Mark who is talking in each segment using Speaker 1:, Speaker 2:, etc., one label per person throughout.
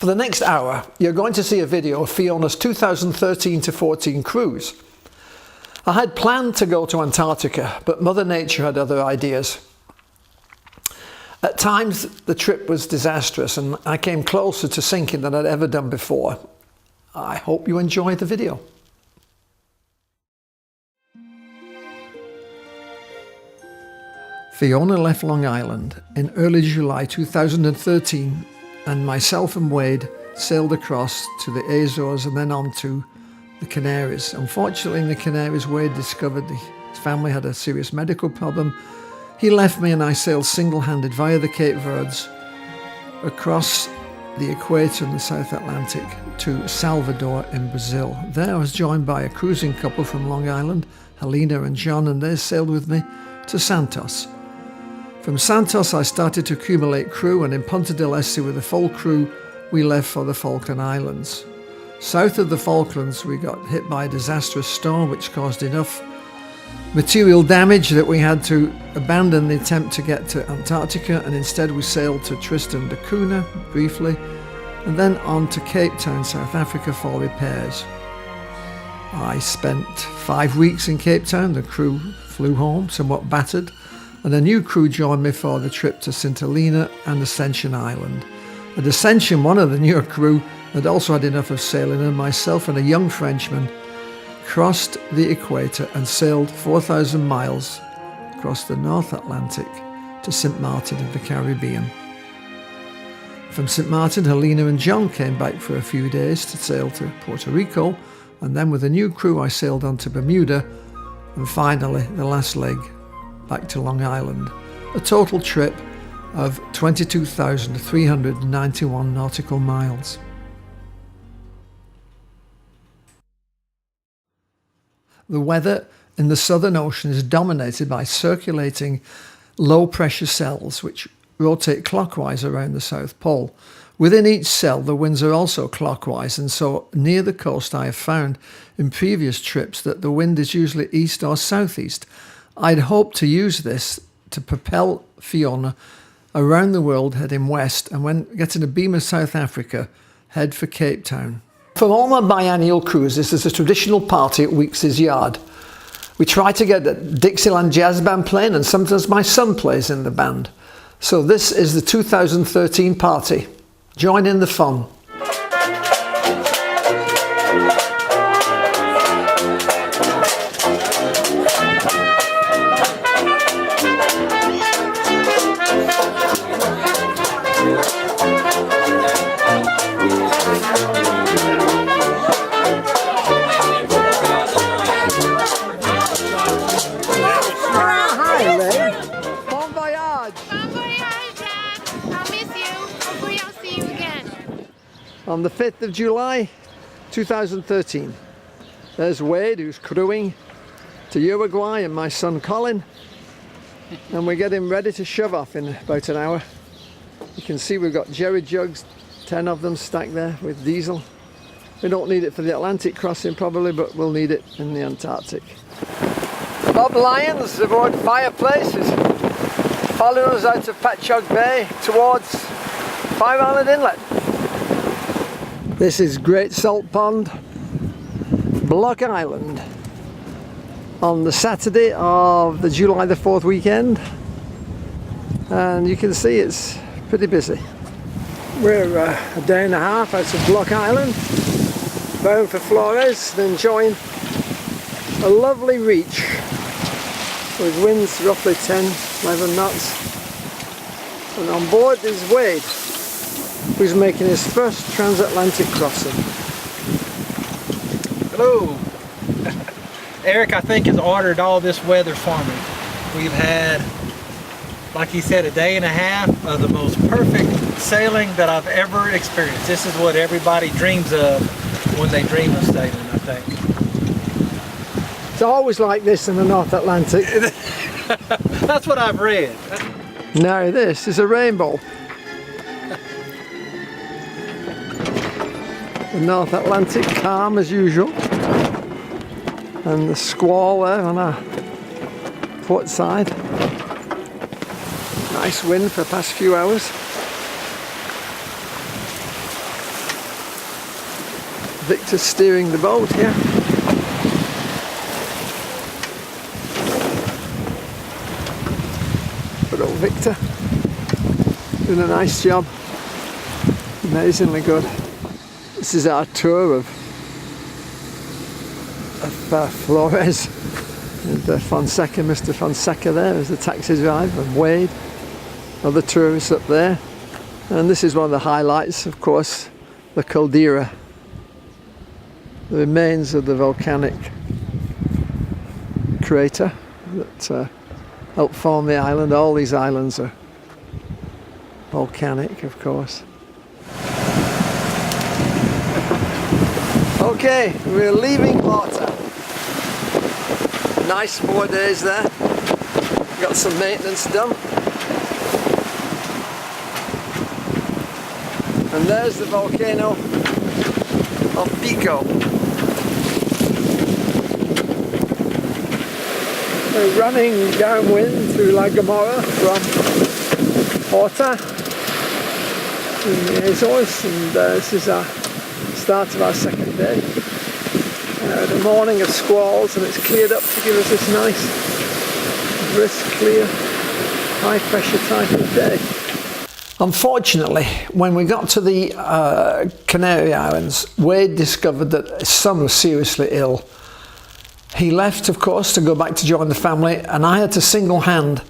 Speaker 1: For the next hour, you're going to see a video of Fiona's 2013 to 14 cruise. I had planned to go to Antarctica, but Mother Nature had other ideas. At times, the trip was disastrous and I came closer to sinking than I'd ever done before. I hope you enjoy the video. Fiona left Long Island in early July 2013, and myself and Wade sailed across to the Azores and then on to the Canaries. Unfortunately, in the Canaries, Wade discovered his family had a serious medical problem. He left me and I sailed single-handed via the Cape Verdes across the equator in the South Atlantic to Salvador in Brazil. There I was joined by a cruising couple from Long Island, Helena and John, and they sailed with me to Santos. From Santos I started to accumulate crew, and in Punta del Este with a full crew we left for the Falkland Islands. South of the Falklands we got hit by a disastrous storm which caused enough material damage that we had to abandon the attempt to get to Antarctica, and instead we sailed to Tristan da Cunha briefly and then on to Cape Town, South Africa for repairs. I spent 5 weeks in Cape Town. The crew flew home somewhat battered, and a new crew joined me for the trip to St. Helena and Ascension Island. At Ascension, one of the newer crew had also had enough of sailing, and myself and a young Frenchman crossed the equator and sailed 4,000 miles across the North Atlantic to St. Martin in the Caribbean. From St. Martin, Helena and John came back for a few days to sail to Puerto Rico, and then with a new crew I sailed on to Bermuda, and finally the last leg back to Long Island. A total trip of 22,391 nautical miles. The weather in the Southern Ocean is dominated by circulating low-pressure cells which rotate clockwise around the South Pole. Within each cell, the winds are also clockwise, and so near the coast I have found in previous trips that the wind is usually east or southeast. I'd hoped to use this to propel Fiona around the world heading west, and when getting a beam of South Africa, head for Cape Town. For all my biannual cruises, there's a traditional party at Weeks' Yard. We try to get a Dixieland jazz band playing, and sometimes my son plays in the band. So this is the 2013 party. Join in the fun. On the 5th of July 2013, there's Wade, who's crewing to Uruguay, and my son Colin, and we're getting ready to shove off in about an hour. You can see we've got jerry jugs, 10 of them stacked there with diesel. We don't need it for the Atlantic crossing probably, but we'll need it in the Antarctic. Bob Lyons aboard Fireplace is following us out of Patchogue Bay towards Fire Island Inlet. This is Great Salt Pond, Block Island, on the Saturday of the July the 4th weekend, and you can see it's pretty busy. We're a day and a half out of Block Island, bound for Flores, then join a lovely reach with winds roughly 10-11 knots, and on board is Wade, who's making his first transatlantic crossing.
Speaker 2: Hello! Eric, I think, has ordered all this weather for me. We've had, like he said, a day and a half of the most perfect sailing that I've ever experienced. This is what everybody dreams of when they dream of sailing, I think.
Speaker 1: It's always like this in the North Atlantic.
Speaker 2: That's what I've read.
Speaker 1: Now this is a rainbow. The North Atlantic calm as usual. And the squall there on our port side. Nice wind for the past few hours. Victor's steering the boat here. Good old Victor. Doing a nice job. Amazingly good. This is our tour of Flores and Fonseca. Mr. Fonseca there is the taxi driver, and Wade, other tourists up there. And this is one of the highlights, of course, the caldera, the remains of the volcanic crater that helped form the island. All these islands are volcanic, of course. Okay, we're leaving Puerto. Nice 4 days there. Got some maintenance done. And there's the volcano of Pico. We're running downwind through La Gomorra from Puerto in the Azores, and this is our start of our second day. The morning of squalls, and it's cleared up to give us this nice, brisk, clear, high pressure type of day. Unfortunately, when we got to the Canary Islands, Wade discovered that his son was seriously ill. He left, of course, to go back to join the family, and I had to single hand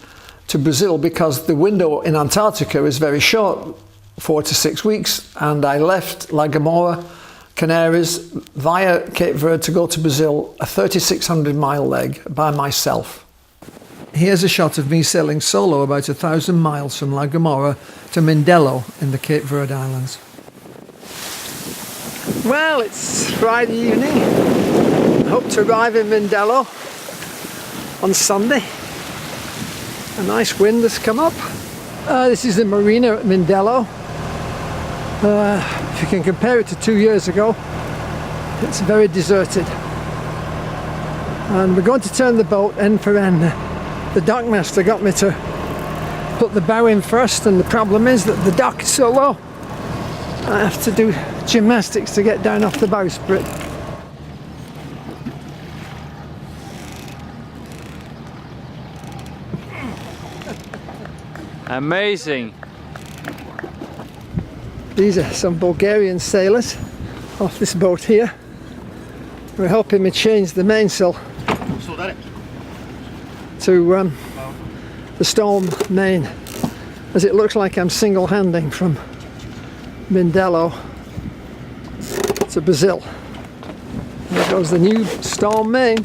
Speaker 1: to Brazil because the window in Antarctica is very short, 4 to 6 weeks, and I left La Gomorra, Canaries, via Cape Verde to go to Brazil, a 3,600 mile leg by myself. Here's a shot of me sailing solo about 1,000 miles from La Gomorra to Mindelo in the Cape Verde Islands. Well, it's Friday evening. I hope to arrive in Mindelo on Sunday. A nice wind has come up. This is the marina at Mindelo. If you can compare it to 2 years ago, it's very deserted. And we're going to turn the boat end for end. The dockmaster got me to put the bow in first, and the problem is that the dock is so low. I have to do gymnastics to get down off the bowsprit.
Speaker 3: Amazing.
Speaker 1: These are some Bulgarian sailors off this boat here. They're helping me change the mainsail to the storm main, as it looks like I'm single-handing from Mindelo to Brazil. There goes the new storm main,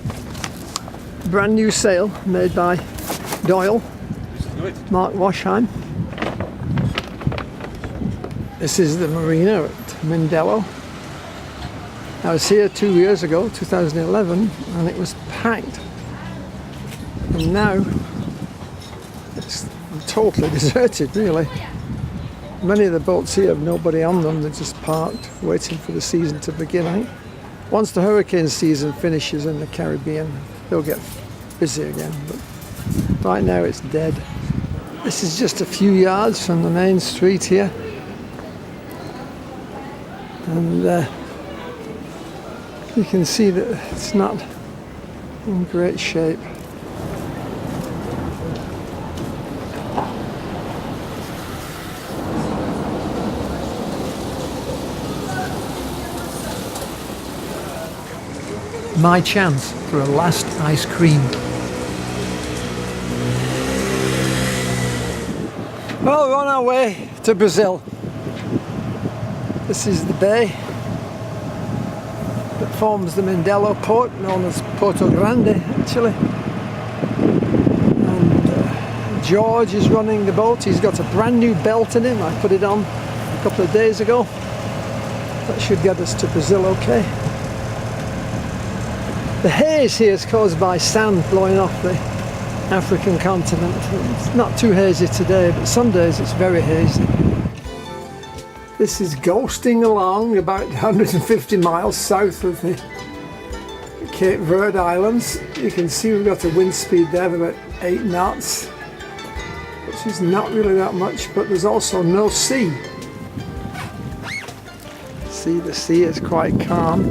Speaker 1: brand new sail made by Doyle, Mark Washheim. This is the marina at Mindelo. I was here 2 years ago, 2011, and it was packed. And now it's totally deserted, really. Many of the boats here have nobody on them, they're just parked, waiting for the season to begin. I think once the hurricane season finishes in the Caribbean, they'll get busy again, but right now it's dead. This is just a few yards from the main street here. And you can see that it's not in great shape. My chance for a last ice cream. Well, we're on our way to Brazil. This is the bay that forms the Mindelo port, known as Porto Grande, actually. And George is running the boat. He's got a brand new belt in him. I put it on a couple of days ago. That should get us to Brazil okay. The haze here is caused by sand blowing off the African continent. It's not too hazy today, but some days it's very hazy. This is ghosting along about 150 miles south of the Cape Verde Islands. You can see we've got a wind speed there of about 8 knots, which is not really that much, but there's also no sea. See, the sea is quite calm.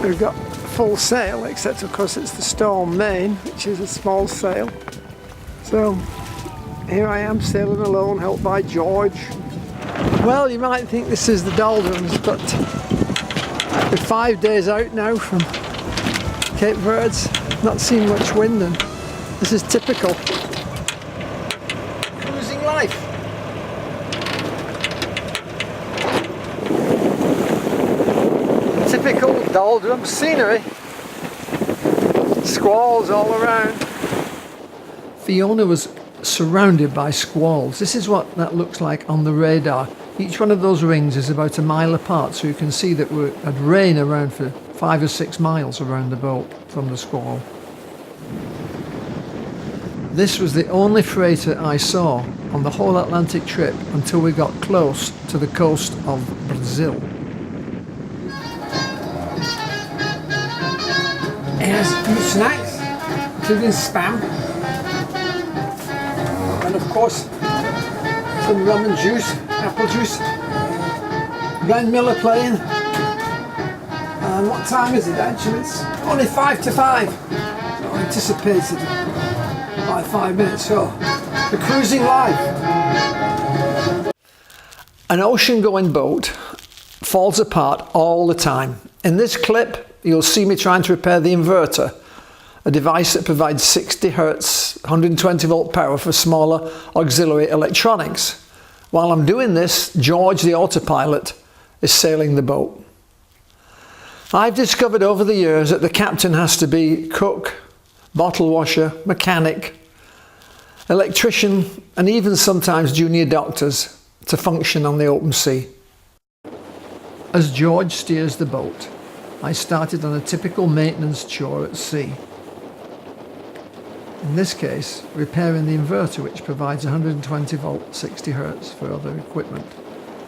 Speaker 1: We've got full sail, except of course it's the storm main, which is a small sail. So here I am sailing alone, helped by George. Well, you might think this is the doldrums, but we're 5 days out now from Cape Verde's, not seen much wind, and this is typical cruising life. Typical doldrum scenery. Squalls all around. Fiona was surrounded by squalls. This is what that looks like on the radar. Each one of those rings is about a mile apart, so you can see that we had rain around for 5 or 6 miles around the boat from the squall. This was the only freighter I saw on the whole Atlantic trip until we got close to the coast of Brazil. Here's a few snacks, including spam, and of course some rum and juice, apple juice. Glenn Miller playing. And what time is it actually? It's only 5 to 5. I anticipated by 5 minutes, so the cruising life. An ocean-going boat falls apart all the time. In this clip, you'll see me trying to repair the inverter, a device that provides 60 Hz, 120 volt power for smaller auxiliary electronics. While I'm doing this, George, the autopilot, is sailing the boat. I've discovered over the years that the captain has to be cook, bottle washer, mechanic, electrician, and even sometimes junior doctors to function on the open sea. As George steers the boat, I started on a typical maintenance chore at sea. In this case, repairing the inverter, which provides 120 volt 60 Hz for other equipment.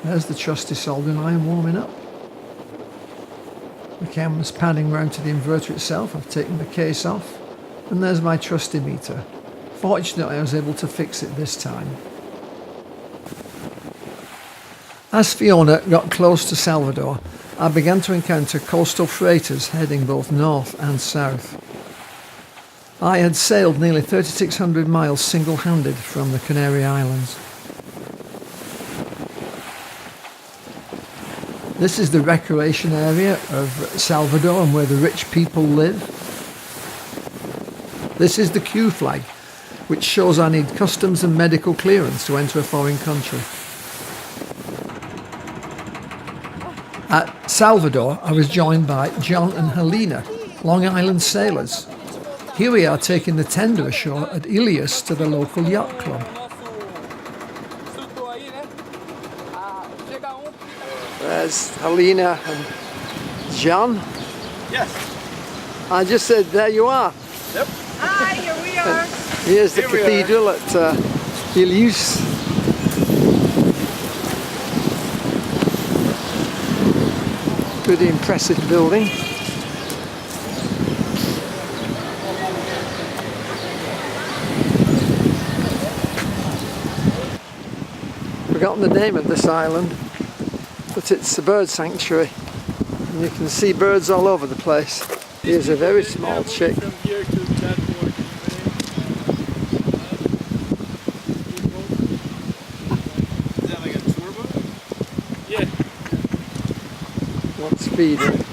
Speaker 1: There's the trusty soldering iron warming up. The camera's panning round to the inverter itself. I've taken the case off, and there's my trusty meter. Fortunately, I was able to fix it this time. As Fiona got close to Salvador, I began to encounter coastal freighters heading both north and south. I had sailed nearly 3,600 miles single-handed from the Canary Islands. This is the recreation area of Salvador and where the rich people live. This is the Q flag, which shows I need customs and medical clearance to enter a foreign country. At Salvador, I was joined by John and Helena, Long Island sailors. Here we are taking the tender ashore at Ilias to the local yacht club. There's Helena and John.
Speaker 2: Yes.
Speaker 1: I just said, there you are.
Speaker 2: Yep.
Speaker 3: Hi, here we are.
Speaker 1: Here's the cathedral at Ilias. Pretty impressive building. Forgotten the name of this island, but it's a bird sanctuary, and you can see birds all over the place. Here's a very small chick. What's feeding?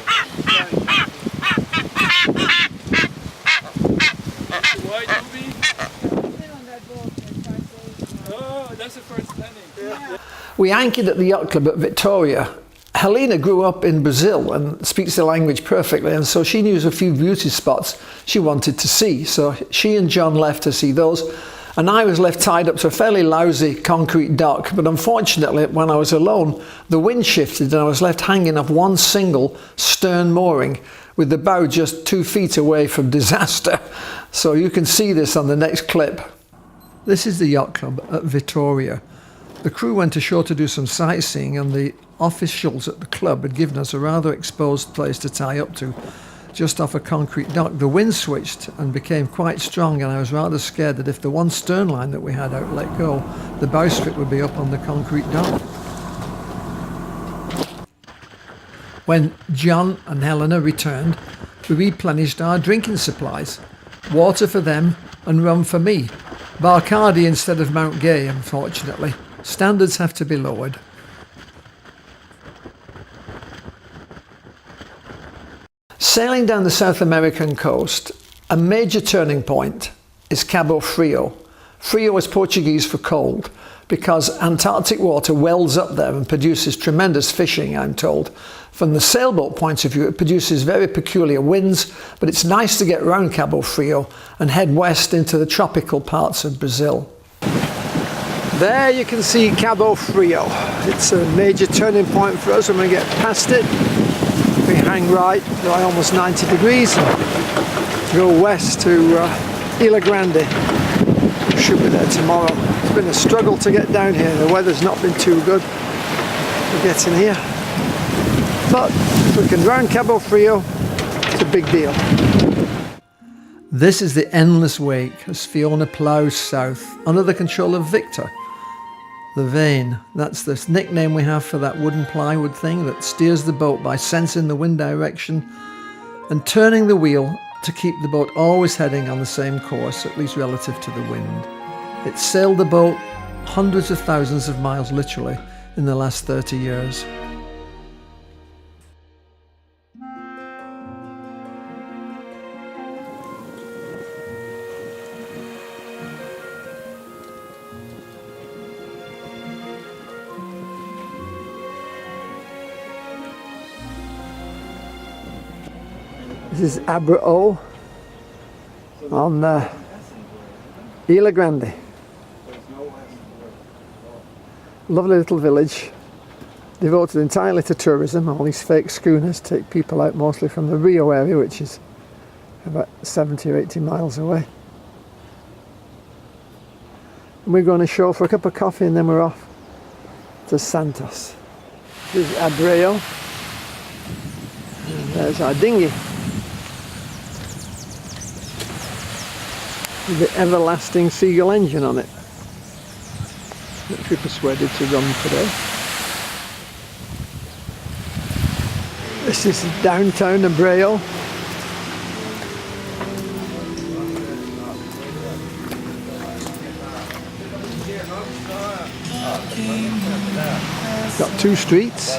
Speaker 1: We anchored at the yacht club at Vitoria, Helena grew up in Brazil and speaks the language perfectly, and so she knew a few beauty spots she wanted to see. So she and John left to see those, and I was left tied up to a fairly lousy concrete dock. But unfortunately, when I was alone, the wind shifted and I was left hanging off one single stern mooring with the bow just 2 feet away from disaster. So you can see this on the next clip. This is the yacht club at Vitoria. The crew went ashore to do some sightseeing, and the officials at the club had given us a rather exposed place to tie up to, just off a concrete dock. The wind switched and became quite strong, and I was rather scared that if the one stern line that we had out let go, the bowsprit would be up on the concrete dock. When John and Helena returned, we replenished our drinking supplies. Water for them and rum for me. Bacardi instead of Mount Gay, unfortunately. Standards have to be lowered. Sailing down the South American coast, a major turning point is Cabo Frio. Frio is Portuguese for cold, because Antarctic water wells up there and produces tremendous fishing, I'm told. From the sailboat point of view, it produces very peculiar winds, but it's nice to get around Cabo Frio and head west into the tropical parts of Brazil. There you can see Cabo Frio. It's a major turning point for us when we get past it. We hang right by almost 90 degrees and go west to Ilha Grande. We should be there tomorrow. It's been a struggle to get down here. The weather's not been too good for getting here. But if we can round Cabo Frio, it's a big deal. This is the endless wake as Fiona ploughs south under the control of Victor. The vane, that's the nickname we have for that wooden plywood thing that steers the boat by sensing the wind direction and turning the wheel to keep the boat always heading on the same course, at least relative to the wind. It's sailed the boat hundreds of thousands of miles literally in the last 30 years. This is Albrohos on Ilha Grande. Lovely little village, devoted entirely to tourism. All these fake schooners take people out mostly from the Rio area, which is about 70 or 80 miles away. And we're going ashore for a cup of coffee and then we're off to Santos. This is Albrohos. And there's our dinghy. With the everlasting seagull engine on it, which we persuaded to run today. This is downtown Albrohos. Got two streets.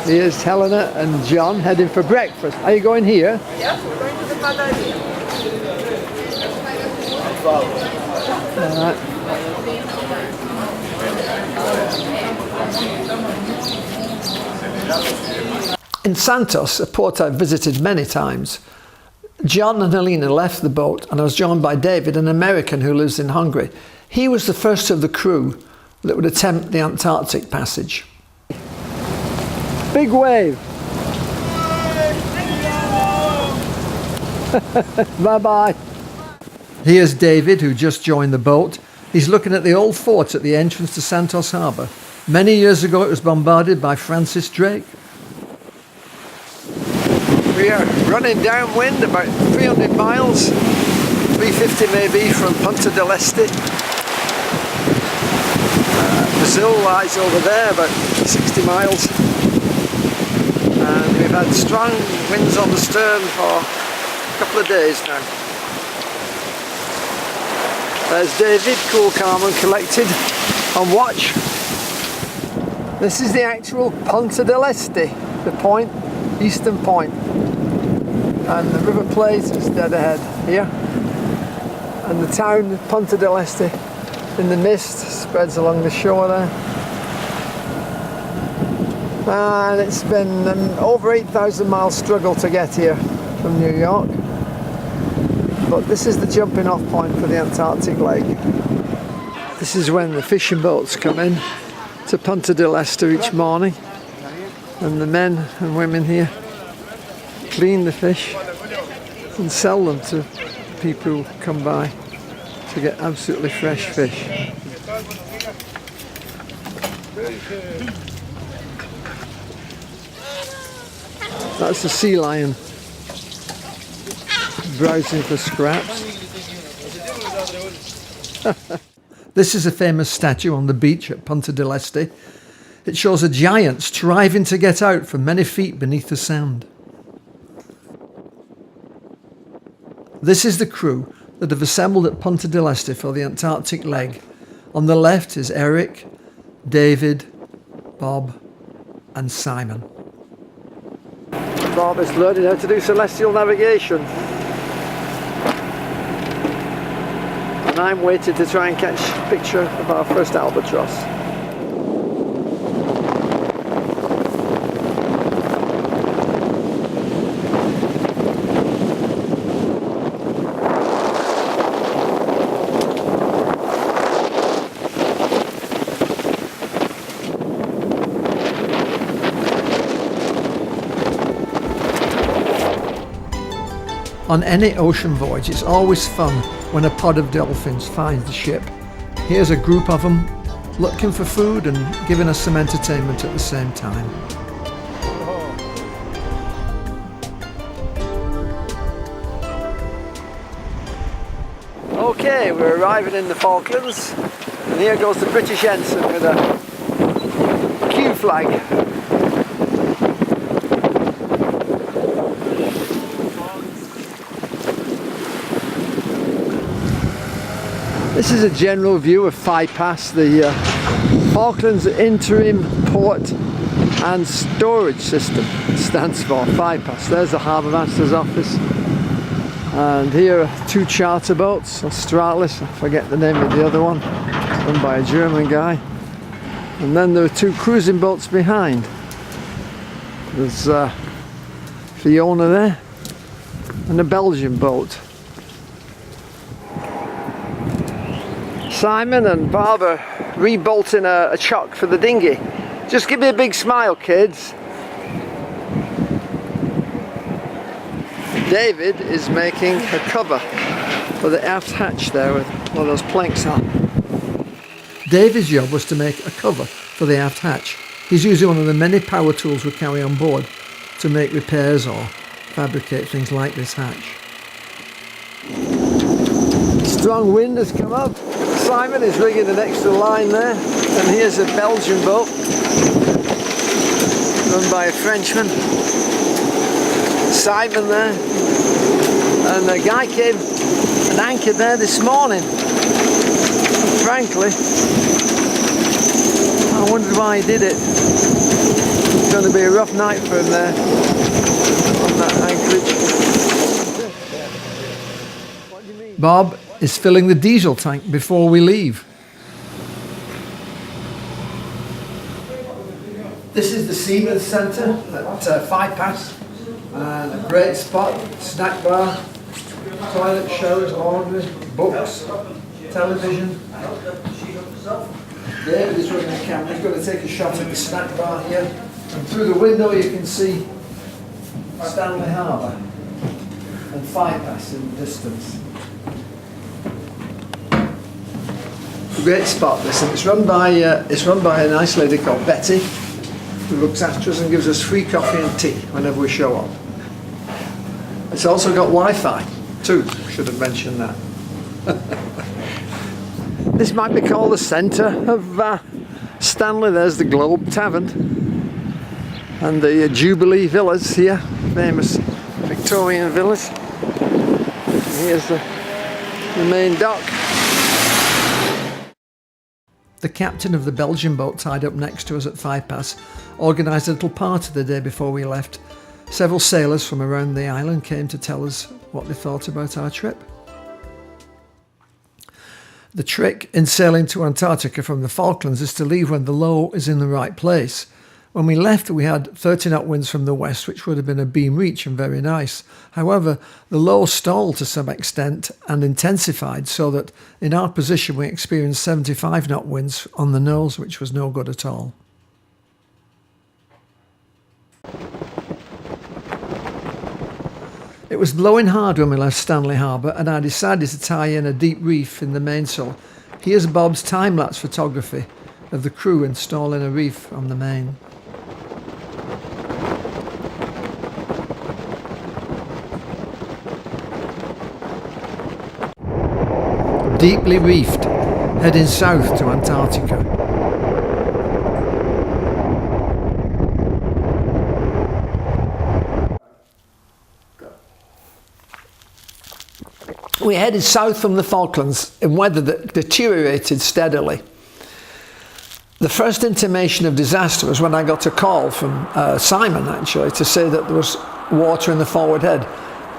Speaker 1: Here's Helena and John heading for breakfast. Are you going here?
Speaker 3: Yes, we're going to the padaria.
Speaker 1: In Santos, a port I've visited many times, John and Helena left the boat and I was joined by David, an American who lives in Hungary. He was the first of the crew that would attempt the Antarctic passage. Big wave. Bye-bye. Here's David, who just joined the boat. He's looking at the old fort at the entrance to Santos Harbour. Many years ago it was bombarded by Francis Drake. We are running downwind about 300 miles, 350 maybe, from Punta del Este. Brazil lies over there, about 60 miles. And we've had strong winds on the stern for a couple of days now. There's David, cool, calm and collected, on watch. This is the actual Punta del Este, the point, eastern point. And the River Plate is dead ahead here. And the town, Punta del Este, in the mist, spreads along the shore there. And it's been an over 8,000 mile struggle to get here from New York. But this is the jumping off point for the Antarctic leg. This is when the fishing boats come in to Punta del Este each morning. And the men and women here clean the fish and sell them to people who come by to get absolutely fresh fish. That's a sea lion browsing for scraps. This is a famous statue on the beach at Punta del Este. It shows a giant striving to get out from many feet beneath the sand. This is the crew that have assembled at Punta del Este for the Antarctic leg. On the left is Eric, David, Bob and Simon. Bob is learning how to do celestial navigation. And I'm waiting to try and catch a picture of our first albatross. On any ocean voyage, it's always fun when a pod of dolphins finds the ship. Here's a group of them looking for food and giving us some entertainment at the same time. Okay, we're arriving in the Falklands, and here goes the British ensign with a Q flag. This is a general view of Fipass, the Falklands Interim Port and Storage System. It stands for Fipass. There's the Harbour Master's office. And here are two charter boats, Australis, I forget the name of the other one, run by a German guy. And then there are two cruising boats behind. There's Fiona there, and a Belgian boat. Simon and Bob are rebolting a chock for the dinghy. Just give me a big smile, kids. David is making a cover for the aft hatch there with one of those planks on. David's job was to make a cover for the aft hatch. He's using one of the many power tools we carry on board to make repairs or fabricate things like this hatch. Strong wind has come up. Simon is rigging an extra line there, and here's a Belgian boat run by a Frenchman. Simon there, and a guy came and anchored there this morning. And frankly, I wondered why he did it. It's going to be a rough night for him there on that anchorage. Bob is filling the diesel tank before we leave. This is the Seamen's Centre at Fipass, and a great spot, snack bar, toilet, showers, laundry, books, television. David is running the camera. He's going to take a shot at the snack bar here, and through the window you can see Stanley Harbour and Fipass in the distance. Great spot this, and it's run by a nice lady called Betty, who looks after us and gives us free coffee and tea whenever we show up. It's also got Wi-Fi too, should have mentioned that. This might be called the centre of Stanley. There's the Globe Tavern and the Jubilee Villas here, famous Victorian villas. And here's the main dock. The captain of the Belgian boat tied up next to us at Fipass organised a little party the day before we left. Several sailors from around the island came to tell us what they thought about our trip. The trick in sailing to Antarctica from the Falklands is to leave when the low is in the right place. When we left, we had 30 knot winds from the west, which would have been a beam reach and very nice. However, the low stalled to some extent and intensified, so that in our position we experienced 75 knot winds on the nose, which was no good at all. It was blowing hard when we left Stanley Harbour, and I decided to tie in a deep reef in the mainsail. Here's Bob's time-lapse photography of the crew installing a reef on the main. Deeply reefed, heading south to Antarctica. We headed south from the Falklands in weather that deteriorated steadily. The first intimation of disaster was when I got a call from Simon, actually, to say that there was water in the forward head.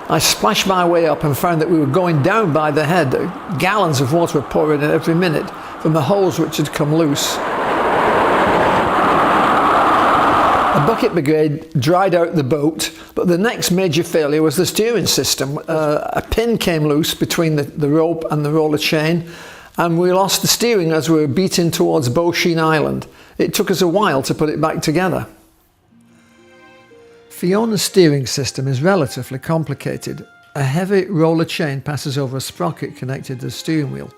Speaker 1: I splashed my way up and found that we were going down by the head. Gallons of water were pouring in every minute from the holes which had come loose. A bucket brigade dried out the boat, but the next major failure was the steering system. A pin came loose between the rope and the roller chain, and we lost the steering as we were beating towards Beauchene Island. It took us a while to put it back together. Fiona's steering system is relatively complicated. A heavy roller chain passes over a sprocket connected to the steering wheel.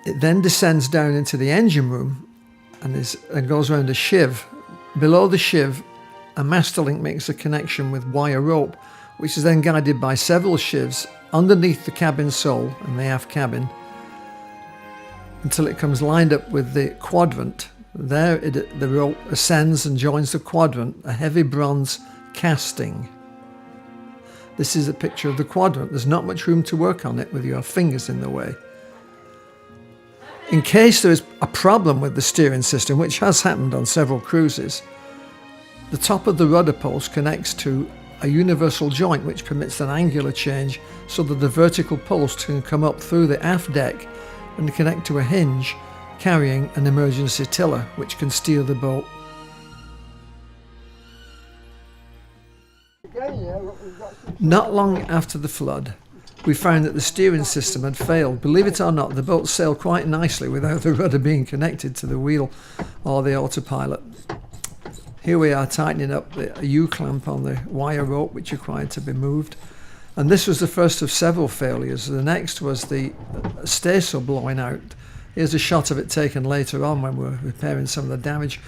Speaker 1: It then descends down into the engine room and goes around a sheave. Below the sheave, a master link makes a connection with wire rope, which is then guided by several sheaves underneath the cabin sole and the aft cabin until it comes lined up with the quadrant. There the rope ascends and joins the quadrant, a heavy bronze casting. This is a picture of the quadrant. There's not much room to work on it with your fingers in the way. In case there is a problem with the steering system, which has happened on several cruises, the top of the rudder post connects to a universal joint which permits an angular change so that the vertical post can come up through the aft deck and connect to a hinge carrying an emergency tiller which can steer the boat. Not long after the flood, we found that the steering system had failed. Believe it or not, the boat sailed quite nicely without the rudder being connected to the wheel or the autopilot. Here we are tightening up the U-clamp on the wire rope which required to be moved. And this was the first of several failures. The next was the staysail blowing out. Here's a shot of it taken later on when we were repairing some of the damage.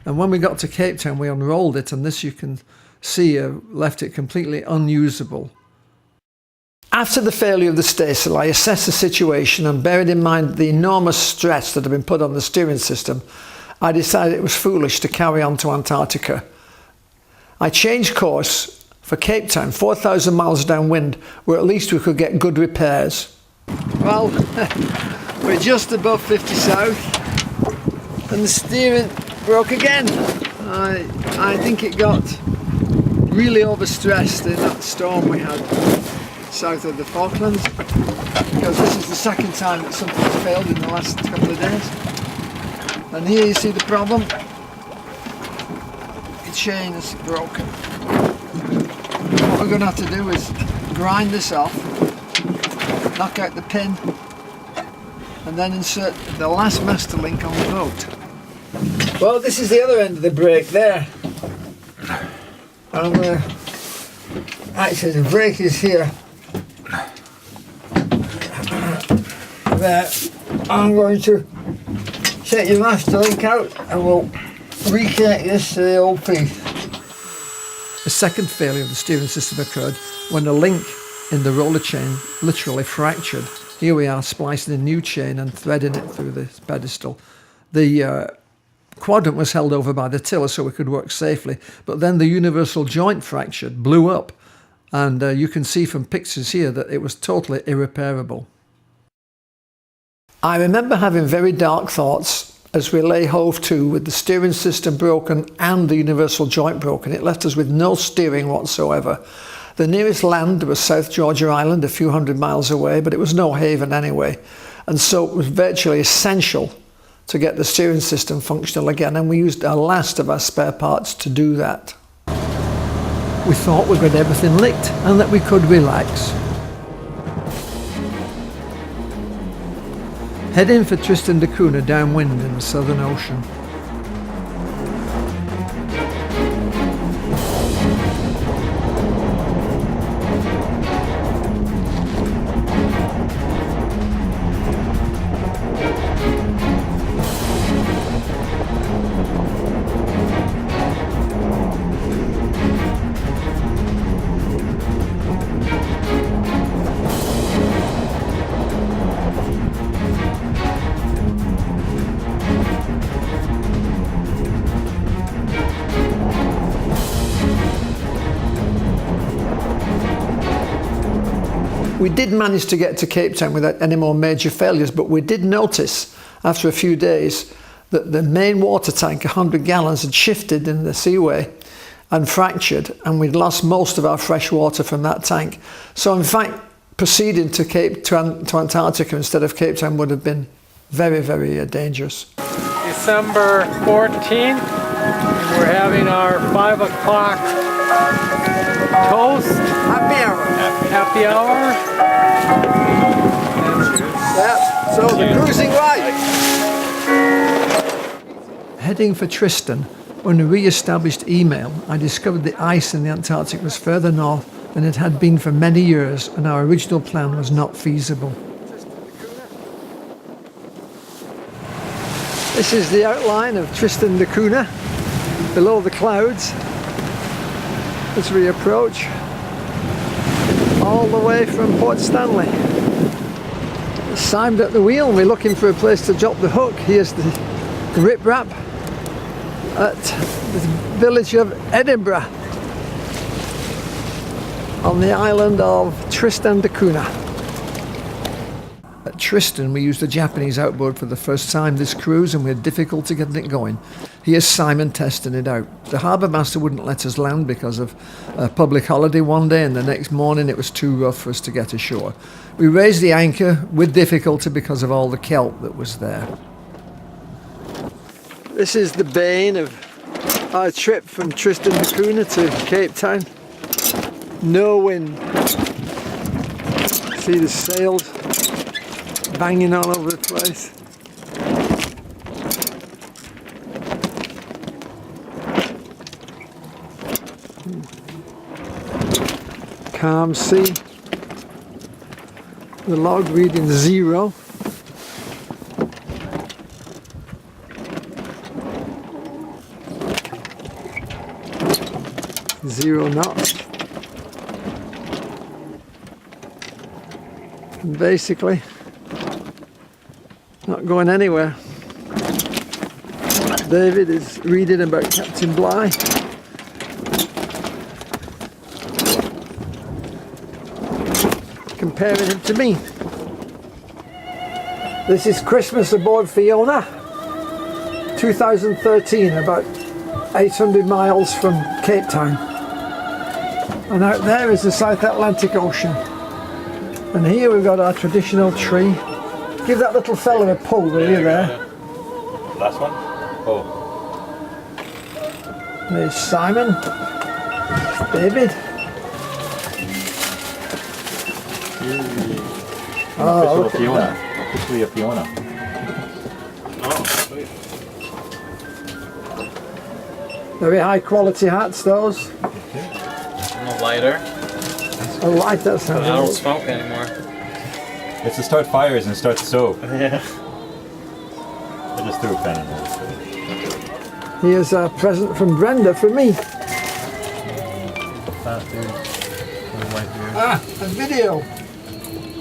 Speaker 1: And when we got to Cape Town, we unrolled it, and this you can see left it completely unusable. After the failure of the staysail, I assessed the situation, and bearing in mind the enormous stress that had been put on the steering system, I decided it was foolish to carry on to Antarctica. I changed course for Cape Town, 4,000 miles downwind, where at least we could get good repairs. Well, we're just above 50 south, and the steering broke again. I think it got really overstressed in that storm we had south of the Falklands, because this is the second time that something's failed in the last couple of days. And here you see the problem. The chain is broken. What we're going to have to do is grind this off, knock out the pin, and then insert the last master link on the boat. Well, this is the other end of the brake there. Actually, the brake is here. There. I'm going to take your master link out and we'll reconnect this to the old piece. A second failure of the steering system occurred when the link in the roller chain literally fractured. Here we are splicing a new chain and threading it through the pedestal. The quadrant was held over by the tiller so we could work safely, but then the universal joint fractured, blew up, and you can see from pictures here that it was totally irreparable. I remember having very dark thoughts as we lay hove to with the steering system broken and the universal joint broken. It left us with no steering whatsoever. The nearest land was South Georgia Island, a few hundred miles away, but it was no haven anyway. And so it was virtually essential to get the steering system functional again, and we used our last of our spare parts to do that. We thought we got everything licked and that we could relax. Heading for Tristan da Cunha downwind in the Southern Ocean. We did manage to get to Cape Town without any more major failures, but we did notice after a few days that the main water tank, 100 gallons, had shifted in the seaway and fractured, and we'd lost most of our fresh water from that tank. So in fact, proceeding to Antarctica instead of Cape Town would have been very, very dangerous.
Speaker 2: December 14th, we're having our 5 o'clock toast. Happy hour.
Speaker 1: Yeah, so the cruising right. Heading for Tristan, when we re-established email, I discovered the ice in the Antarctic was further north than it had been for many years, and our original plan was not feasible. This is the outline of Tristan da Cunha, below the clouds, as we approach, all the way from Port Stanley. Simon at the wheel, and we're looking for a place to drop the hook. Here's the riprap at the village of Edinburgh on the island of Tristan da Cunha. At Tristan, we used a Japanese outboard for the first time this cruise, and we had difficulty getting it going. Here's Simon testing it out. The harbour master wouldn't let us land because of a public holiday one day, and the next morning it was too rough for us to get ashore. We raised the anchor with difficulty because of all the kelp that was there. This is the bane of our trip from Tristan da Cunha to Cape Town. No wind. See the sails banging all over the place. Calm sea. The log reading 0. Zero knots. And basically not going anywhere. David is reading about Captain Bligh. Comparing him to me. This is Christmas aboard Fiona, 2013, about 800 miles from Cape Town. And out there is the South Atlantic Ocean. And here we've got our traditional tree. Give that little fella a pull, will you, there?
Speaker 4: Last one? Oh.
Speaker 1: There's Simon. David.
Speaker 4: Official Fiona. Officially a Fiona.
Speaker 2: Oh, sweet.
Speaker 1: Very high quality hats, those.
Speaker 2: And a lighter.
Speaker 1: I like that sound.
Speaker 2: I don't smoke anymore.
Speaker 4: It's to start fires and start the stove.
Speaker 2: Yeah.
Speaker 4: I just threw a pen in there.
Speaker 1: Here's a present from Brenda for me. A video.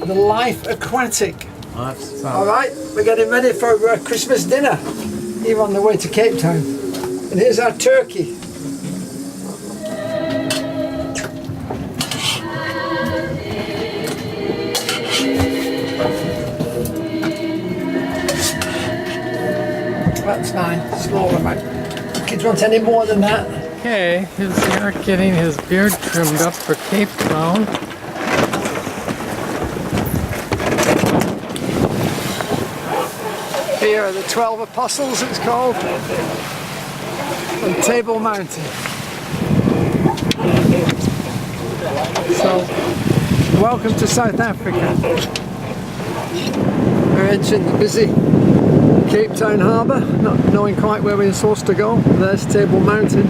Speaker 1: The Life Aquatic. Alright, we're getting ready for Christmas dinner. Even on the way to Cape Town. And here's our turkey. That's fine, small amount. Kids want any more than that?
Speaker 2: Okay, here's Eric getting his beard trimmed up for Cape Town.
Speaker 1: Here here, the 12 Apostles it's called, on Table Mountain. So, welcome to South Africa. We're entering the busy Cape Town harbour, not knowing quite where we're supposed to go. There's Table Mountain.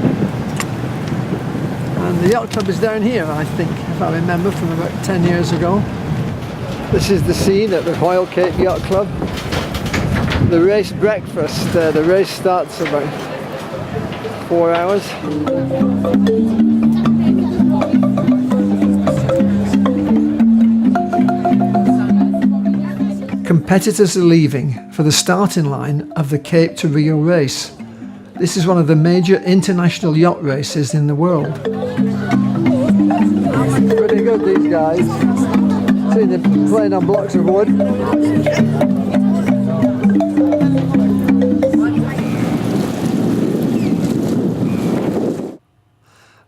Speaker 1: And the yacht club is down here, I think, if I remember, from about 10 years ago. This is the scene at the Royal Cape Yacht Club. The race breakfast, the race starts about 4 hours. Competitors are leaving for the starting line of the Cape to Rio race. This is one of the major international yacht races in the world. Pretty good, these guys. See them playing on blocks of wood.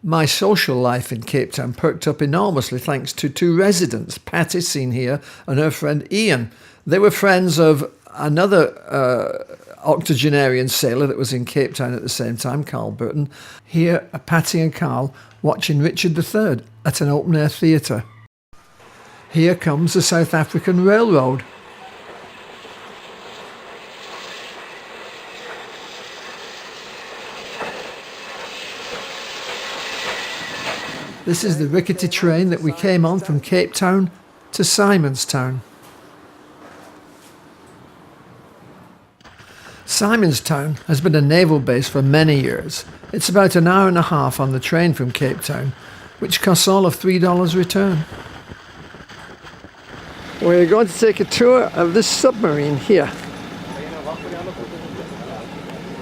Speaker 1: My social life in Cape Town perked up enormously thanks to two residents, Patty, seen here, and her friend Ian. They were friends of another octogenarian sailor that was in Cape Town at the same time, Carl Burton. Here are Patty and Carl watching Richard III at an open-air theatre. Here comes the South African Railroad. This is the rickety train that we came on from Cape Town to Simonstown. Simonstown has been a naval base for many years. It's about an hour and a half on the train from Cape Town, which costs all of $3 return. We're going to take a tour of this submarine here.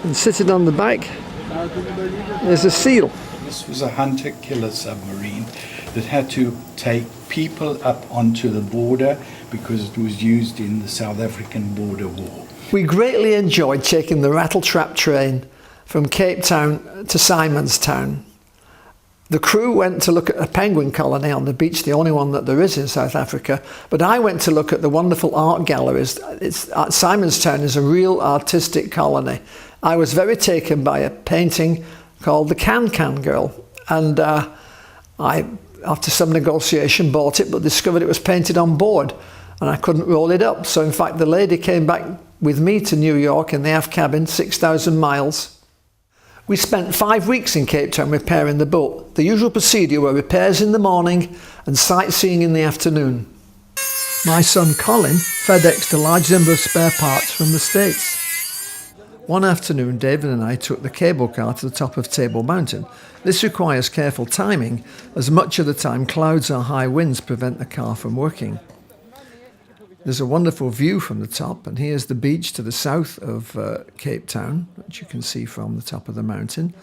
Speaker 1: And sitting on the back is a seal.
Speaker 5: This was a hunter-killer submarine that had to take people up onto the border because it was used in the South African border war.
Speaker 1: We greatly enjoyed taking the rattletrap train from Cape Town to Simonstown. The crew went to look at a penguin colony on the beach, the only one that there is in South Africa, but I went to look at the wonderful art galleries. Simonstown is a real artistic colony. I was very taken by a painting called The Can-Can Girl, and I, after some negotiation, bought it but discovered it was painted on board and I couldn't roll it up. So in fact the lady came back with me to New York in the aft cabin, 6,000 miles. We spent 5 weeks in Cape Town repairing the boat. The usual procedure were repairs in the morning and sightseeing in the afternoon. My son Colin FedExed a large number of spare parts from the States. One afternoon, David and I took the cable car to the top of Table Mountain. This requires careful timing, as much of the time clouds or high winds prevent the car from working. There's a wonderful view from the top, and here's the beach to the south of Cape Town, which you can see from the top of the mountain.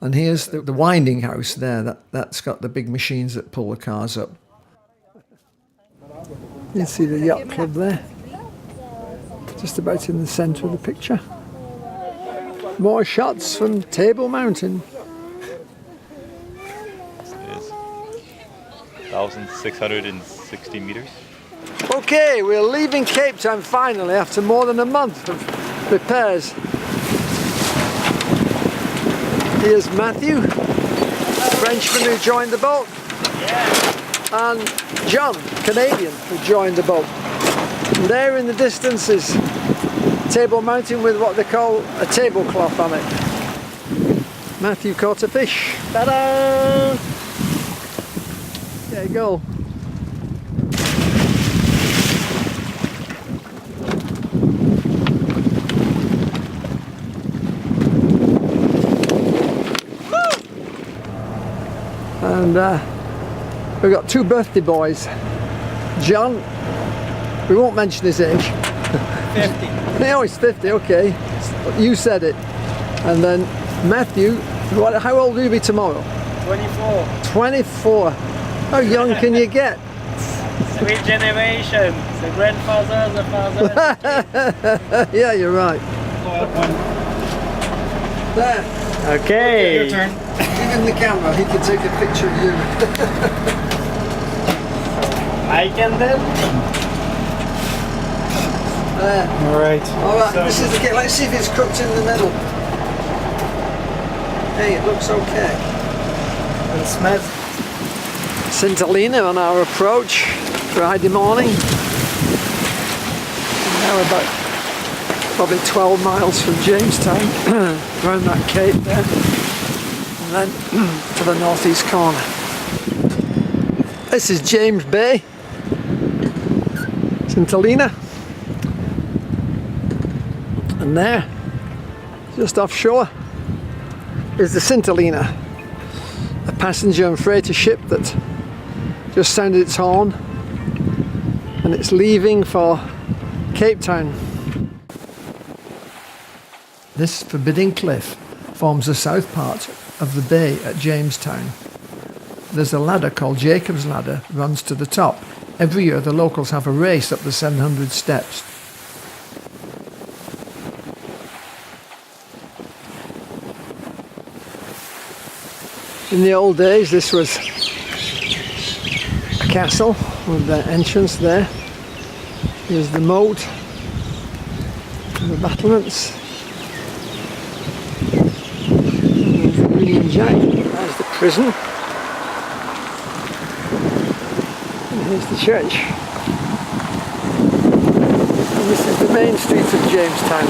Speaker 1: And here's the winding house there, that's got the big machines that pull the cars up. You can see the yacht club there, just about in the centre of the picture. More shots from Table Mountain.
Speaker 4: This is 1,660 meters.
Speaker 1: Okay, we're leaving Cape Town finally after more than a month of repairs. Here's Matthew, Frenchman who joined the boat, and John, Canadian, who joined the boat. And there in the distance is Table Mountain with what they call a tablecloth on it. Matthew caught a fish. Ta-da! There you go. And we've got two birthday boys. John, we won't mention his age.
Speaker 2: 50.
Speaker 1: No, he's 50, okay. You said it. And then Matthew, how old will you be tomorrow?
Speaker 3: 24.
Speaker 1: 24. How young can you get?
Speaker 3: 3 generations. The grandfather, the father.
Speaker 1: Yeah, you're right. There.
Speaker 3: Okay.
Speaker 2: Your turn.
Speaker 1: Give him the camera, he can take a picture of you.
Speaker 3: I can then.
Speaker 1: There.
Speaker 2: All right.
Speaker 1: Alright, this is the cake. Let's see if it's cooked in the middle. Hey, it looks okay.
Speaker 2: It smells.
Speaker 1: St Helena on our approach Friday morning. And now we're about probably 12 miles from Jamestown, around that cape there, and then to the northeast corner. This is James Bay, St Helena, and there, just offshore, is the St Helena, a passenger and freighter ship that just sounded its horn, and it's leaving for Cape Town. This forbidding cliff forms the south part of the bay at Jamestown. There's a ladder called Jacob's Ladder, runs to the top. Every year the locals have a race up the 700 steps. In the old days this was a castle with the entrance there. Here's the moat and the battlements. And there's the Union Jack. There's the prison. And here's the church. And this is the main street of Jamestown.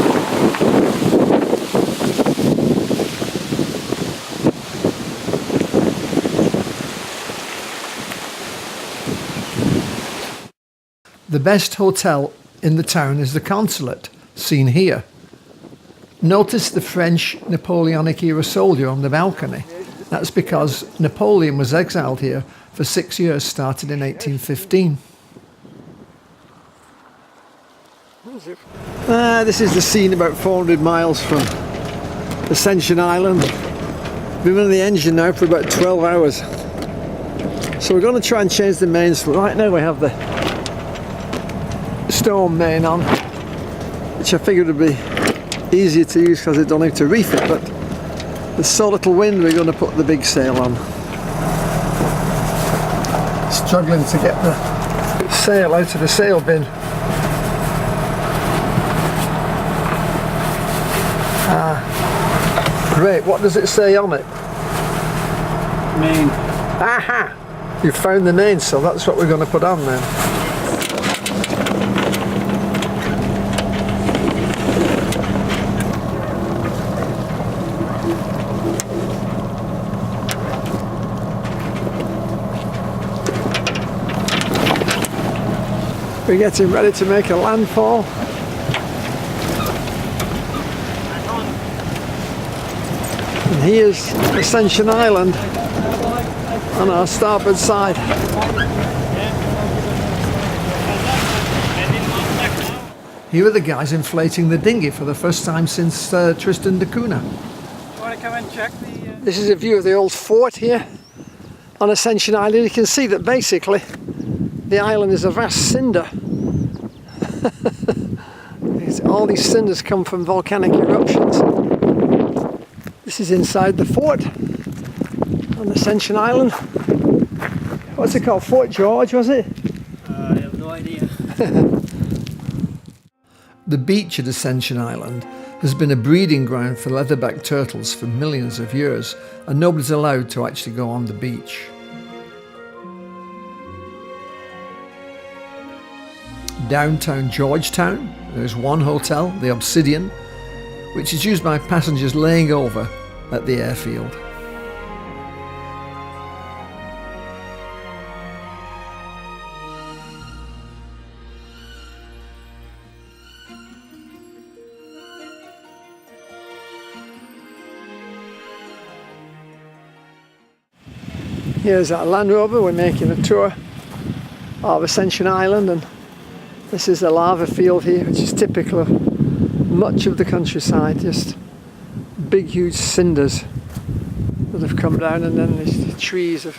Speaker 1: The best hotel in the town is the Consulate, seen here. Notice the French Napoleonic era soldier on the balcony. That's because Napoleon was exiled here for 6 years, started in 1815. This is the scene about 400 miles from Ascension Island. We've been running the engine now for about 12 hours. So we're going to try and change the mains. Right now we have the storm main on, which I figured would be easier to use because I don't need to reef it, but there's so little wind we're going to put the big sail on. Struggling to get the sail out of the sail bin. Great, what does it say on it?
Speaker 3: Main.
Speaker 1: Aha! You found the main, so that's what we're going to put on then. We're getting ready to make a landfall. And here's Ascension Island on our starboard side. Here are the guys inflating the dinghy for the first time since Tristan da Cunha.
Speaker 3: You want to come and check the...
Speaker 1: This is a view of the old fort here on Ascension Island. You can see that basically the island is a vast cinder. All these cinders come from volcanic eruptions. This is inside the fort on Ascension Island. What's it called? Fort George, was it?
Speaker 3: I have no idea.
Speaker 1: The beach at Ascension Island has been a breeding ground for leatherback turtles for millions of years, and nobody's allowed to actually go on the beach. Downtown Georgetown, there's one hotel, the Obsidian, which is used by passengers laying over at the airfield. Here's our Land Rover. We're making a tour of Ascension Island, and this is a lava field here, which is typical of much of the countryside. Just big, huge cinders that have come down, and then these trees have,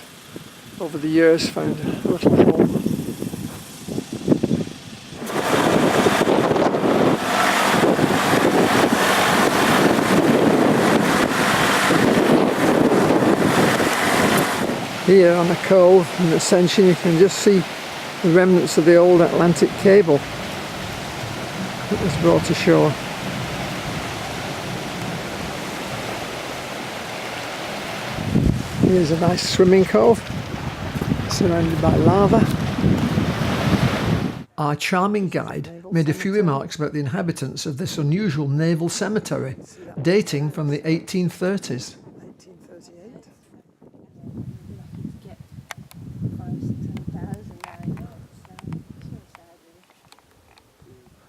Speaker 1: over the years, found a little home. Here on the cove in Ascension you can just see the remnants of the old Atlantic cable. that was brought ashore. Here's a nice swimming cove, surrounded by lava. Our charming guide made a few remarks about the inhabitants of this unusual naval cemetery, dating from the 1830s.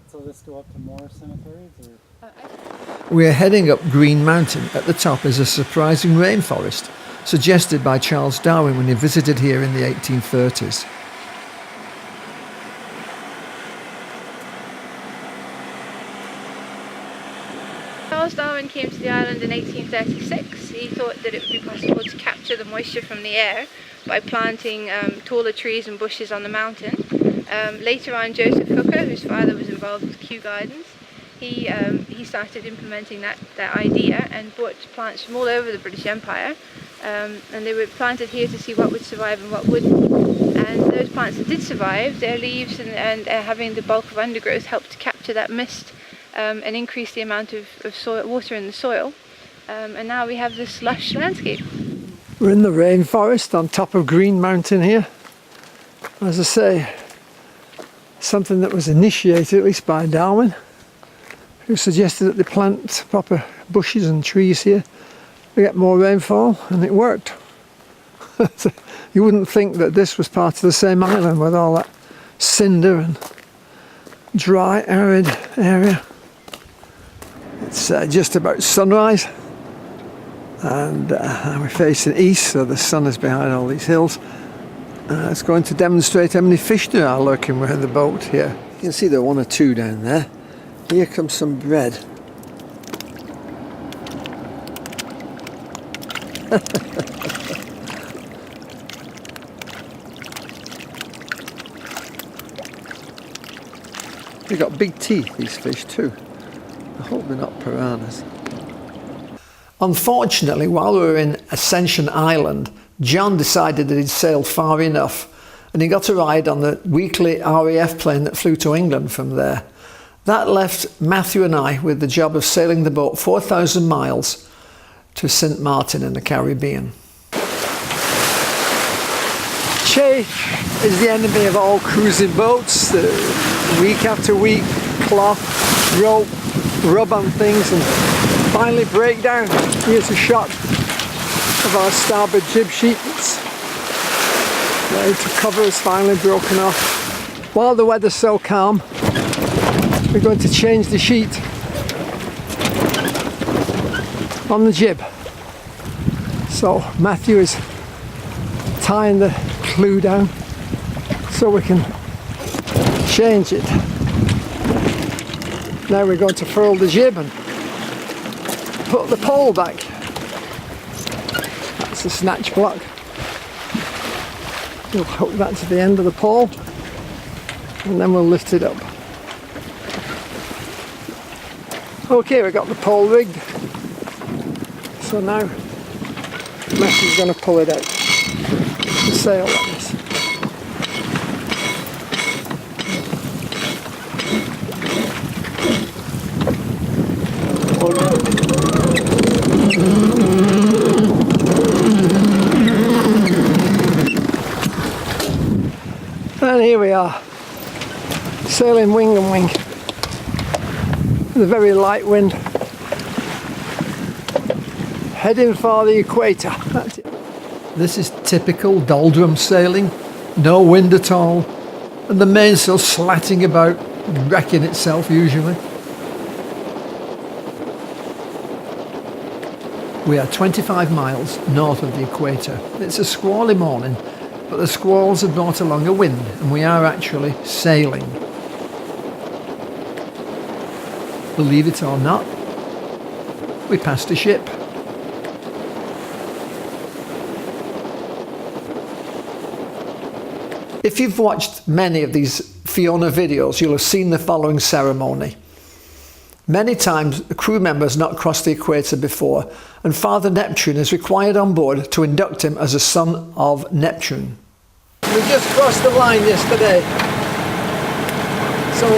Speaker 3: So let's go up to more cemeteries? Or?
Speaker 1: We're heading up Green Mountain. At the top is a surprising rainforest, suggested by Charles Darwin when he visited here in the 1830s.
Speaker 6: Charles Darwin came to the island in 1836. He thought that it would be possible to capture the moisture from the air by planting taller trees and bushes on the mountain. Later on, Joseph Hooker, whose father was involved with Kew Gardens, he started implementing that idea and brought plants from all over the British Empire, and they were planted here to see what would survive and what wouldn't. And those plants that did survive, their leaves and having the bulk of undergrowth helped to capture that mist and increase the amount of water in the soil. And now we have this lush landscape.
Speaker 1: We're in the rainforest on top of Green Mountain here. As I say, something that was initiated at least by Darwin, who suggested that they plant proper bushes and trees here to get more rainfall, and it worked. You wouldn't think that this was part of the same island with all that cinder and dry, arid area. It's just about sunrise, and we're facing east, so the sun is behind all these hills. It's going to demonstrate how many fish there are lurking behind the boat here. You can see there are one or two down there. Here comes some bread. They've got big teeth, these fish too. I hope they're not piranhas. Unfortunately, while we were in Ascension Island, John decided that he'd sailed far enough, and he got a ride on the weekly RAF plane that flew to England from there. That left Matthew and I with the job of sailing the boat 4,000 miles to St. Martin in the Caribbean. Change is the enemy of all cruising boats. Week after week, cloth, rope, rub on things and finally break down. Here's a shot of our starboard jib sheet. It's ready to cover is finally broken off. While the weather's so calm, we're going to change the sheet on the jib. So Matthew is tying the clew down so we can change it. Now we're going to furl the jib and put the pole back. That's the snatch block. We'll hook that to the end of the pole and then we'll lift it up. Okay, we've got the pole rigged. So now Matthew's going to pull it out. The sail on this. And here we are, sailing wing and wing, with a very light wind, heading for the equator. That's it. This is typical doldrum sailing, no wind at all, and the mainsail slatting about, wrecking itself usually. We are 25 miles north of the equator. It's a squally morning, but the squalls have brought along a wind and we are actually sailing. Believe it or not, we passed a ship. If you've watched many of these Fiona videos, you'll have seen the following ceremony. Many times a crew member has not crossed the equator before, and Father Neptune is required on board to induct him as a son of Neptune. We just crossed the line yesterday, so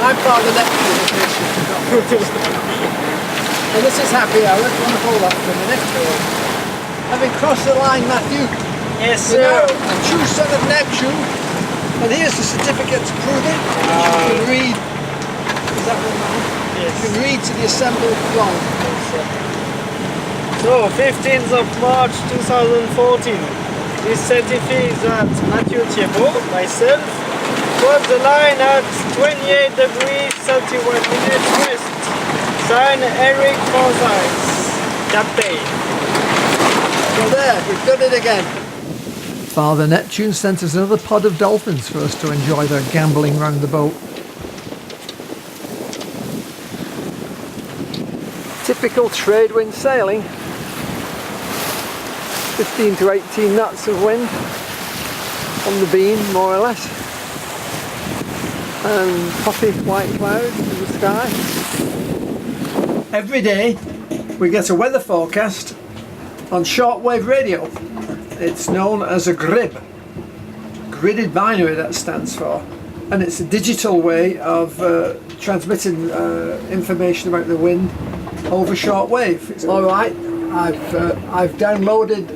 Speaker 1: I'm Father Neptune, in case you forgot. And this is happy hour. Do you want to hold that for a minute? Having crossed the line, Matthew.
Speaker 3: Yes,
Speaker 1: You're now
Speaker 3: sir.
Speaker 1: a true son of Neptune. And here's the certificate to prove it, which you can read. Is that one, man?
Speaker 3: Yes.
Speaker 1: You can read to the assembled throng.
Speaker 3: So, 15th of March 2014. This certifies that Matthew Thiebaud, myself, crossed the line at 28 degrees 31 minutes west. Signed Eric Forsyth, Captain.
Speaker 1: So there, we've done it again. Father Neptune sent us another pod of dolphins for us to enjoy their gambling round the boat. Typical trade wind sailing. 15 to 18 knots of wind on the beam, more or less. And puffy white clouds in the sky. Every day we get a weather forecast on shortwave radio. It's known as a GRIB, gridded binary that stands for, and it's a digital way of transmitting information about the wind over shortwave. All right, I've downloaded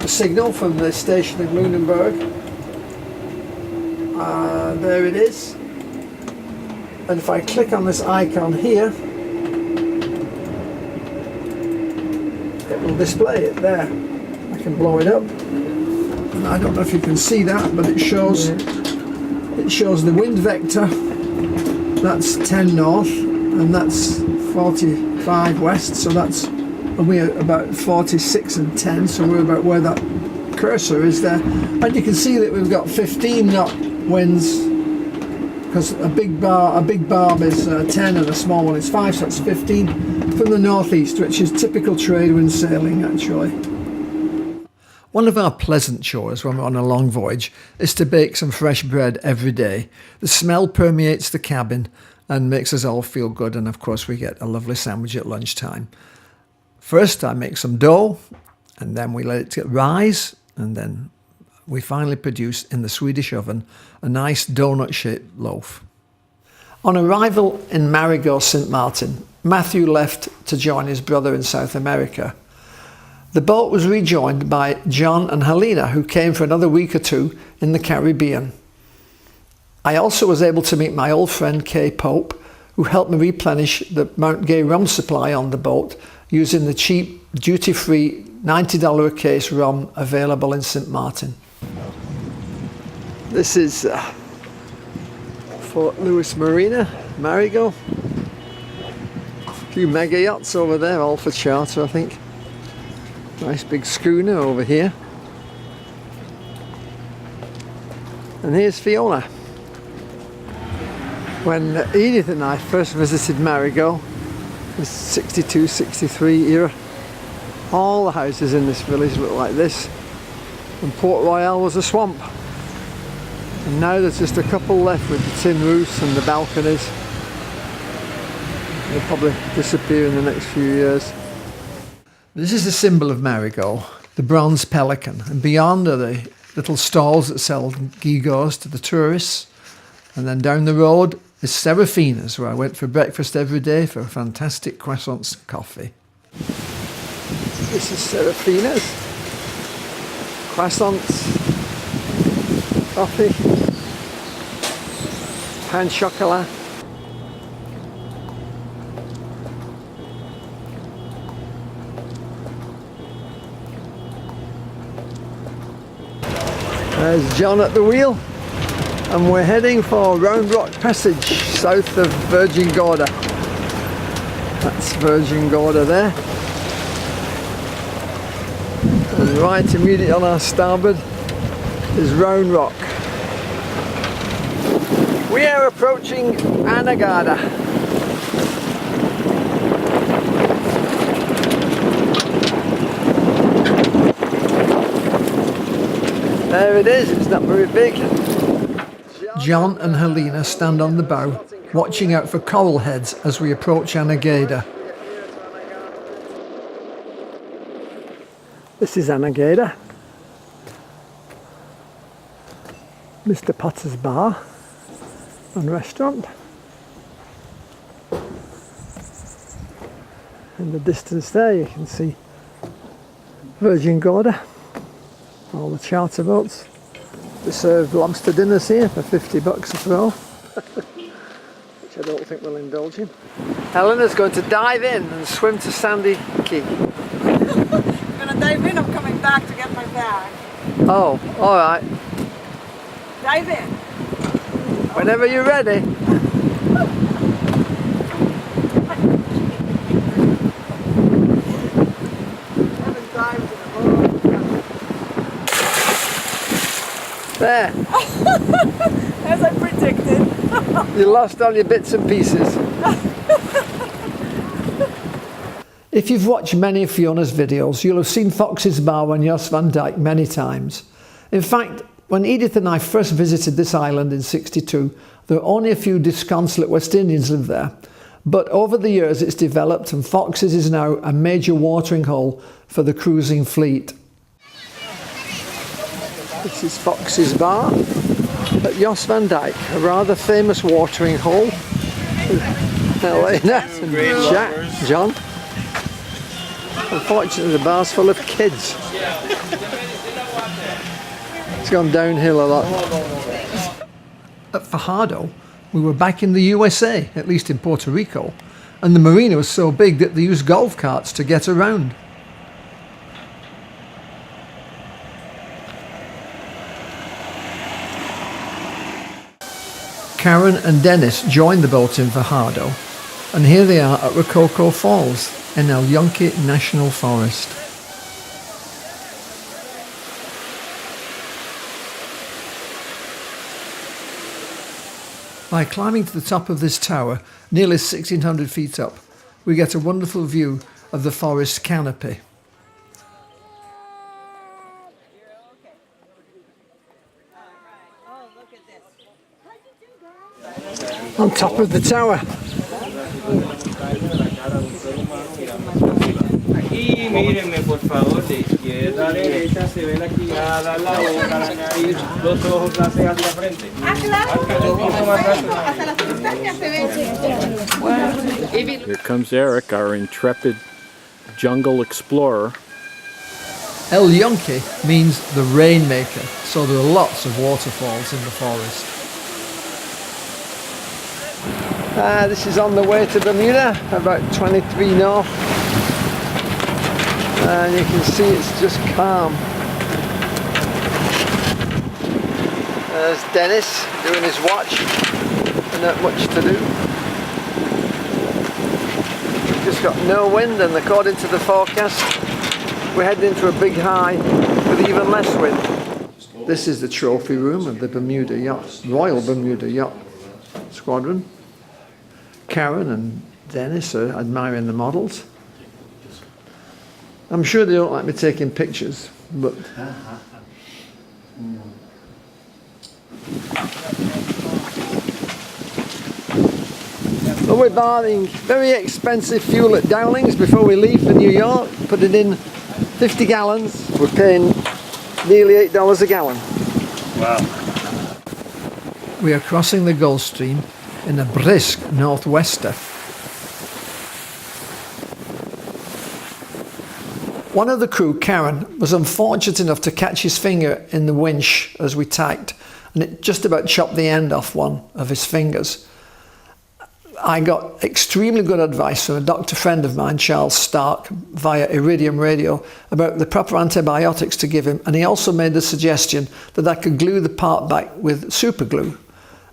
Speaker 1: the signal from the station in Lunenburg. There it is, and if I click on this icon here, it will display it there. I can blow it up, and I don't know if you can see that, but it shows the wind vector. That's 10 north, and that's 45 west, so that's, and we're about 46 and 10, so we're about where that cursor is there. And you can see that we've got 15 knot winds, because a big barb is 10 and a small one is 5, so that's 15 from the northeast, which is typical trade wind sailing actually. One of our pleasant chores when we're on a long voyage is to bake some fresh bread every day. The smell permeates the cabin and makes us all feel good, and of course we get a lovely sandwich at lunchtime. First I make some dough, and then we let it rise, and then we finally produce in the Swedish oven a nice donut-shaped loaf. On arrival in Marigot, St. Martin, Matthew left to join his brother in South America. The boat was rejoined by John and Helena, who came for another week or two in the Caribbean. I also was able to meet my old friend Kay Pope, who helped me replenish the Mount Gay rum supply on the boat using the cheap, duty-free $90 a case rum available in St. Martin. This is Fort Lewis Marina, Marigot. A few mega yachts over there, all for charter I think. Nice big schooner over here. And here's Fiona. When Edith and I first visited Marigot, the 62, 63 era, all the houses in this village looked like this, and Port Royal was a swamp. And now there's just a couple left with the tin roofs and the balconies. They'll probably disappear in the next few years. This is the symbol of Marigot, the bronze pelican, and beyond are the little stalls that sell gewgaws to the tourists. And then down the road is Serafina's, where I went for breakfast every day for fantastic croissants and coffee. This is Serafina's. Croissants, coffee, pain chocolat. There's John at the wheel, and we're heading for Round Rock Passage, south of Virgin Gorda. That's Virgin Gorda there. And right immediately on our starboard is Round Rock. We are approaching Anegada. There it is, it's not very big. John and Helena stand on the bow, watching out for coral heads as we approach Anegada. This is Anegada. Mr. Potter's Bar and Restaurant. In the distance there you can see Virgin Gorda, all the charter boats. They serve lobster dinners here for $50 a throw, which I don't think we'll indulge in. Helena's going to dive in and swim to Sandy Key.
Speaker 7: I'm going to dive in, I'm coming back to get my bag.
Speaker 1: Oh, alright.
Speaker 7: Dive in.
Speaker 1: Whenever you're ready. There.
Speaker 7: As I predicted.
Speaker 1: You lost all your bits and pieces. If you've watched many of Fiona's videos, you'll have seen Fox's Bar and Jos van Dyke many times. In fact, when Edith and I first visited this island in '62, there were only a few disconsolate West Indians lived there. But over the years it's developed, and Fox's is now a major watering hole for the cruising fleet. This is Fox's Bar at Jos van Dyke, a rather famous watering hole. Helena and Jack, John. Unfortunately the bar's full of kids. It's gone downhill a lot. At Fajardo, we were back in the USA, at least in Puerto Rico, and the marina was so big that they used golf carts to get around. Karen and Dennis joined the boat in Fajardo, and here they are at Rococo Falls in El Yunque National Forest. By climbing to the top of this tower, nearly 1,600 feet up, we get a wonderful view of the forest canopy. On top of the tower.
Speaker 3: Aquí, mírenme por favor, de izquierda a derecha se ve la quijada, la boca, la nariz, los ojos hacia la frente.
Speaker 8: Here comes Eric, our intrepid jungle explorer.
Speaker 1: El Yunque means the rainmaker, so there are lots of waterfalls in the forest. This is on the way to Bermuda, about 23 north, and you can see it's just calm. There's Dennis doing his watch, not much to do. We've just got no wind, and according to the forecast we're heading into a big high with even less wind. This is the trophy room of the Bermuda Yacht, Royal Bermuda Yacht Squadron. Karen and Dennis are admiring the models. I'm sure they don't like me taking pictures, but we're buying very expensive fuel at Dowling's before we leave for New York, put it in 50 gallons. We're paying nearly $8 a gallon.
Speaker 8: Wow.
Speaker 1: We are crossing the Gulf Stream in a brisk northwester. One of the crew, Karen, was unfortunate enough to catch his finger in the winch as we tacked, and it just about chopped the end off one of his fingers. I got extremely good advice from a doctor friend of mine, Charles Stark, via Iridium Radio, about the proper antibiotics to give him, and he also made the suggestion that I could glue the part back with super glue.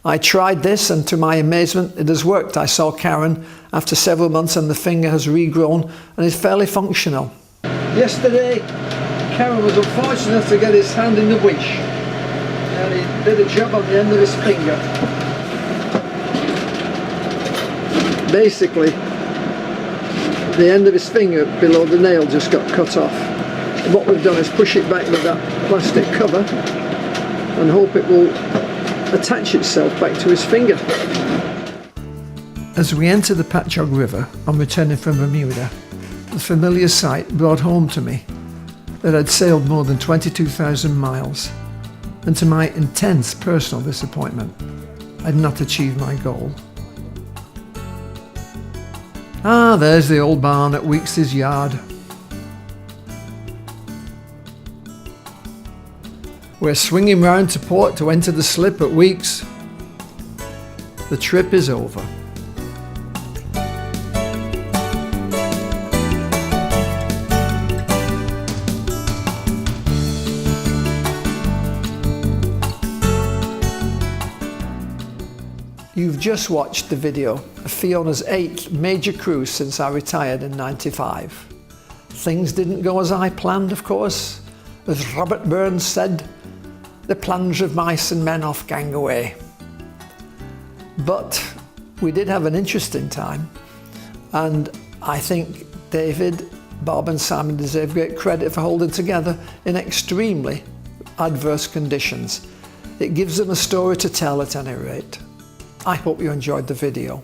Speaker 1: I tried this, and to my amazement it has worked. I saw Karen after several months and the finger has regrown and is fairly functional. Yesterday Karen was unfortunate enough to get his hand in the winch, and he did a job on the end of his finger. Basically the end of his finger below the nail just got cut off, and what we've done is push it back with that plastic cover and hope it will attach itself back to his finger. As we enter the Patchogue River on returning from Bermuda, the familiar sight brought home to me that I'd sailed more than 22,000 miles. and to my intense personal disappointment, I did not achieve my goal. Ah, there's the old barn at Weeks' yard. We're swinging round to port to enter the slip at Weeks. The trip is over. You've just watched the video of Fiona's 8th major cruise since I retired in '95. Things didn't go as I planned, of course. As Robert Burns said, the plans of mice and men off gang away. But we did have an interesting time, and I think David, Bob and Simon deserve great credit for holding together in extremely adverse conditions. It gives them a story to tell at any rate. I hope you enjoyed the video.